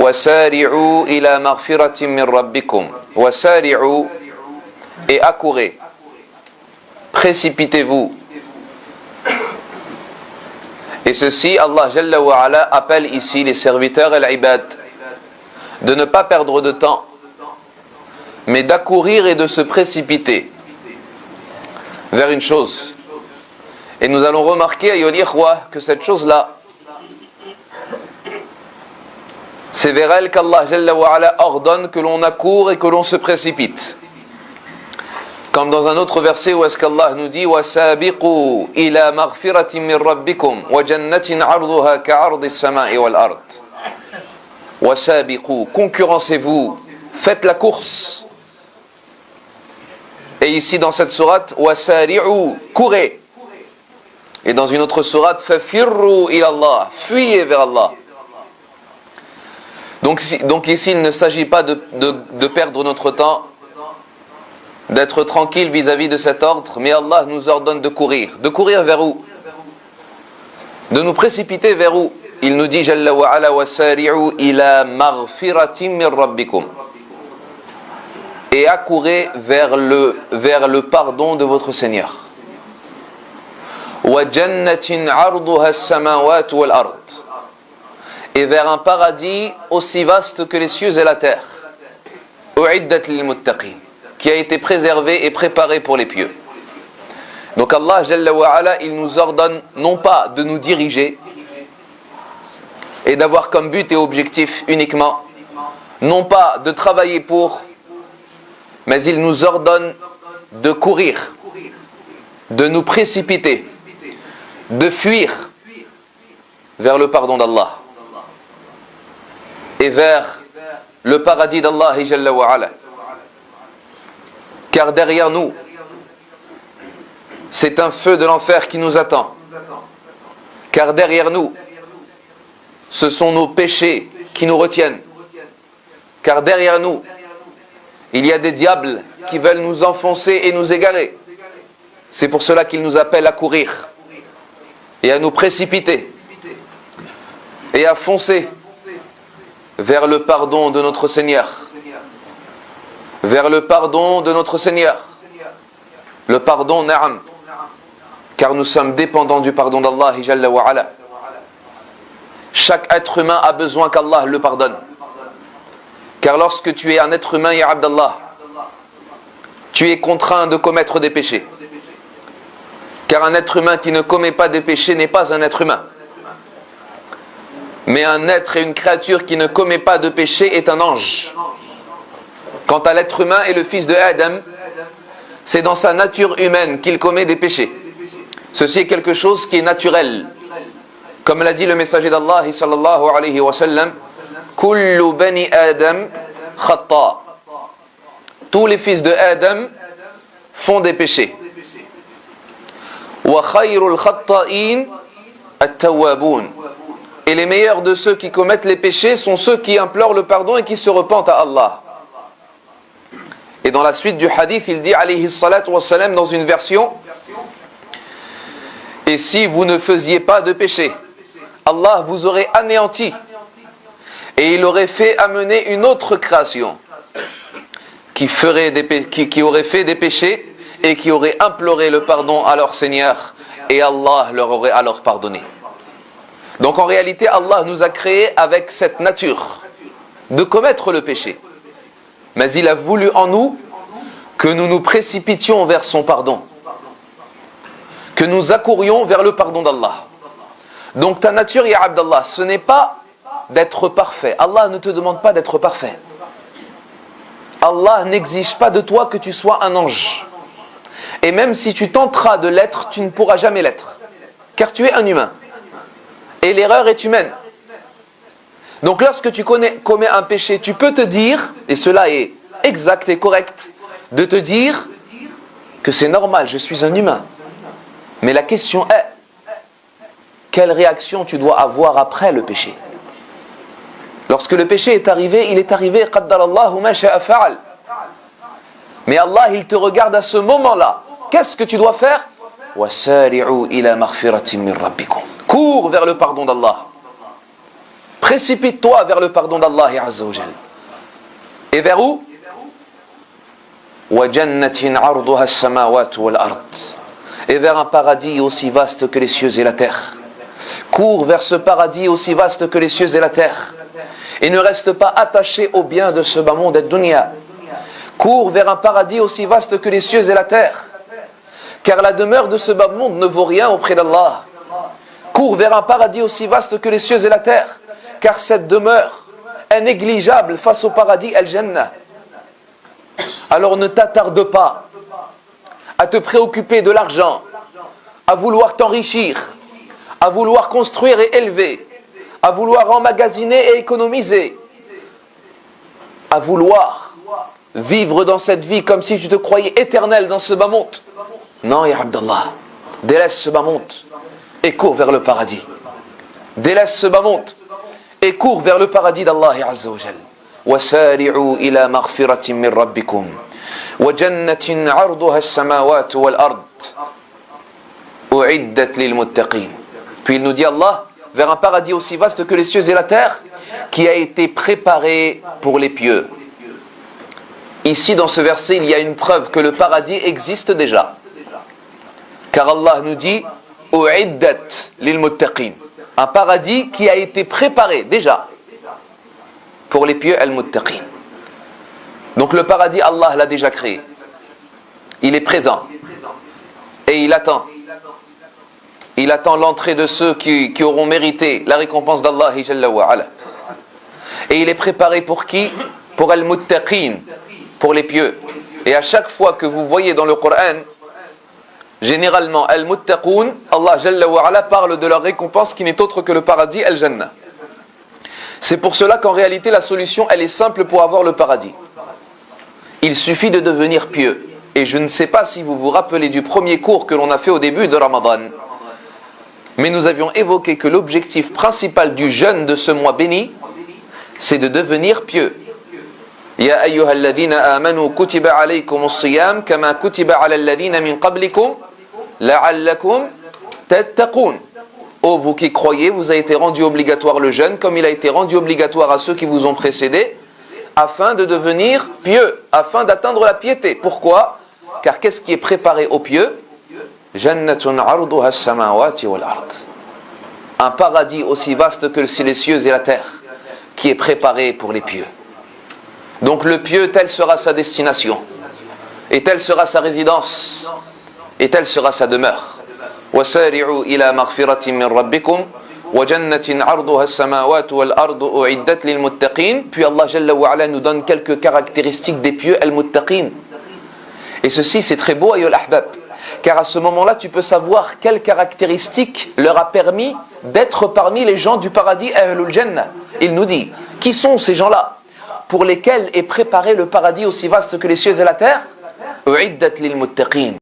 وَسَارِعُوا إِلَى مَغْفِرَةٍ مِّن رَبِّكُمْ. وَسَارِعُوا, et accourez. Précipitez-vous. Et ceci, Allah Jalla wa Ala appelle ici les serviteurs et l'ibad de ne pas perdre de temps, mais d'accourir et de se précipiter vers une chose. Et nous allons remarquer, ayyuhal ikhwa, que cette chose-là, c'est vers elle qu'Allah Jalla wa Ala ordonne que l'on accourt et que l'on se précipite. Comme dans un autre verset où est-ce qu'Allah nous dit وَسَابِقُوا إِلَى مَغْفِرَةٍ مِّن رَبِّكُمْ وَجَنَّةٍ عَرْضُهَا كَعَرْضِ السَّمَاءِ وَالْأَرْضِ. وَسَابِقُوا, concurrencez-vous, faites la course. Et ici dans cette sourate وَسَارِعُوا, courez. Et dans une autre sourate فَفِرُّوا إِلَى اللَّهِ, fuyez vers Allah. Donc ici il ne s'agit pas de perdre notre temps, d'être tranquille vis-à-vis de cet ordre, mais Allah nous ordonne de courir. De courir vers où? De nous précipiter vers où? Il nous dit Jalla wa ala wasari'u ila maghfiratin min rabbikum. Et accourez vers le pardon de votre Seigneur. Wa jannatin 'arduha as-samawati wal ard. Et vers un paradis aussi vaste que les cieux et la terre. U'iddat lil muttaqin, qui a été préservé et préparé pour les pieux. Donc Allah Jalla wa Ala, il nous ordonne non pas de nous diriger et d'avoir comme but et objectif uniquement, non pas de travailler pour, mais il nous ordonne de courir, de nous précipiter, de fuir vers le pardon d'Allah et vers le paradis d'Allah Jalla wa Ala. Car derrière nous, c'est un feu de l'enfer qui nous attend. Car derrière nous, ce sont nos péchés qui nous retiennent. Car derrière nous, il y a des diables qui veulent nous enfoncer et nous égarer. C'est pour cela qu'ils nous appellent à courir et à nous précipiter et à foncer vers le pardon de notre Seigneur. Vers le pardon de notre Seigneur. Le pardon, na'am. Car nous sommes dépendants du pardon d'Allah Jalla wa Ala. Chaque être humain a besoin qu'Allah le pardonne. Car lorsque tu es un être humain, ya Abdallah, tu es contraint de commettre des péchés. Car un être humain qui ne commet pas des péchés n'est pas un être humain. Mais un être et une créature qui ne commet pas de péché est un ange. Quant à l'être humain et le fils de Adam, c'est dans sa nature humaine qu'il commet des péchés. Ceci est quelque chose qui est naturel. Comme l'a dit le messager d'Allah sallallahu alayhi wa sallam, Kullu bani Adam khata. Tous les fils de Adam font des péchés. Wa khayrul khatta'in at-tawwabun. Et les meilleurs de ceux qui commettent les péchés sont ceux qui implorent le pardon et qui se repentent à Allah. Et dans la suite du hadith, il dit alayhi salatu wassalam dans une version, et si vous ne faisiez pas de péché, Allah vous aurait anéanti et il aurait fait amener une autre création qui aurait fait des péchés et qui aurait imploré le pardon à leur Seigneur et Allah leur aurait alors pardonné. Donc en réalité, Allah nous a créés avec cette nature de commettre le péché. Mais il a voulu en nous que nous nous précipitions vers son pardon. Que nous accourions vers le pardon d'Allah. Donc ta nature, ya Abdallah, ce n'est pas d'être parfait. Allah ne te demande pas d'être parfait. Allah n'exige pas de toi que tu sois un ange. Et même si tu tenteras de l'être, tu ne pourras jamais l'être. Car tu es un humain. Et l'erreur est humaine. Donc lorsque tu commets un péché, tu peux te dire, et cela est exact et correct, de te dire que c'est normal, je suis un humain. Mais la question est, quelle réaction tu dois avoir après le péché? Lorsque le péché est arrivé, il est arrivé, qaddarallahu ma sha'a fa'al. Mais Allah, il te regarde à ce moment-là. Qu'est-ce que tu dois faire? Wasari'u ila maghfiratin min rabbikum. Cours vers le pardon d'Allah. Précipite-toi vers le pardon d'Allah Azza wa Jal. Et vers où? Et vers un paradis aussi vaste que les cieux et la terre. Cours vers ce paradis aussi vaste que les cieux et la terre. Et ne reste pas attaché au bien de ce bas monde et dunya. Cours vers un paradis aussi vaste que les cieux et la terre. Car la demeure de ce bas monde ne vaut rien auprès d'Allah. Cours vers un paradis aussi vaste que les cieux et la terre. Car cette demeure est négligeable face au paradis al-Jannah. Alors ne t'attarde pas à te préoccuper de l'argent, à vouloir t'enrichir, à vouloir construire et élever, à vouloir emmagasiner et économiser, à vouloir vivre dans cette vie comme si tu te croyais éternel dans ce bas monde. Non, ya Abdallah, délaisse ce bas monde et cours vers le paradis. Délaisse ce bas monde et cours vers le paradis d'Allah Azza wa Jal. وسارعوا إلى مغفرة من ربكم وجنة عرضها السماوات والأرض أعدت للمتقين. Puis il nous dit Allah, vers un paradis aussi vaste que les cieux et la terre, qui a été préparé pour les pieux. Ici dans ce verset, il y a une preuve que le paradis existe déjà. Car Allah nous dit أعدت للمتقين. Un paradis qui a été préparé déjà pour les pieux al-muttaqin. Donc le paradis, Allah l'a déjà créé. Il est présent. Et il attend. Il attend l'entrée de ceux qui auront mérité la récompense d'Allah Jalla wa Ala. Et il est préparé pour qui? Pour al-muttaqin, pour les pieux. Et à chaque fois que vous voyez dans le Coran, généralement al-muttaqun, Allah Jalla wa Ala parle de leur récompense qui n'est autre que le paradis al-Jannah. C'est pour cela qu'en réalité la solution elle est simple pour avoir le paradis. Il suffit de devenir pieux. Et je ne sais pas si vous vous rappelez du premier cours que l'on a fait au début de Ramadan. Mais nous avions évoqué que l'objectif principal du jeûne de ce mois béni, c'est de devenir pieux. Ya ayyuhalladhina amanu kutiba alaykumus siyam kama kutiba ala alladhina min qablikum la'allakum tattaqun. Ô vous qui croyez, vous a été rendu obligatoire le jeûne, comme il a été rendu obligatoire à ceux qui vous ont précédés, afin de devenir pieux, afin d'atteindre la piété. Pourquoi? Car qu'est-ce qui est préparé aux pieux? Jannatun arduha as-samawati wal ard. Un paradis aussi vaste que les cieux et la terre, qui est préparé pour les pieux. Donc le pieux, telle sera sa destination, et telle sera sa résidence, et telle sera sa demeure. وسارعوا إلى مغفرة من ربكم وجنة عرضها السماوات والأرض أعدت للمتقين. Puis Allah Jalla wa Ala nous donne quelques caractéristiques des pieux al-muttaqin. Et ceci c'est très beau ayyul ahbab, car à ce moment-là tu peux savoir quelles caractéristiques leur a permis d'être parmi les gens du paradis ahlul jannah. Il nous dit, qui sont ces gens-là pour lesquels est préparé le paradis aussi vaste que les cieux et la terre? أعدت للمتقين.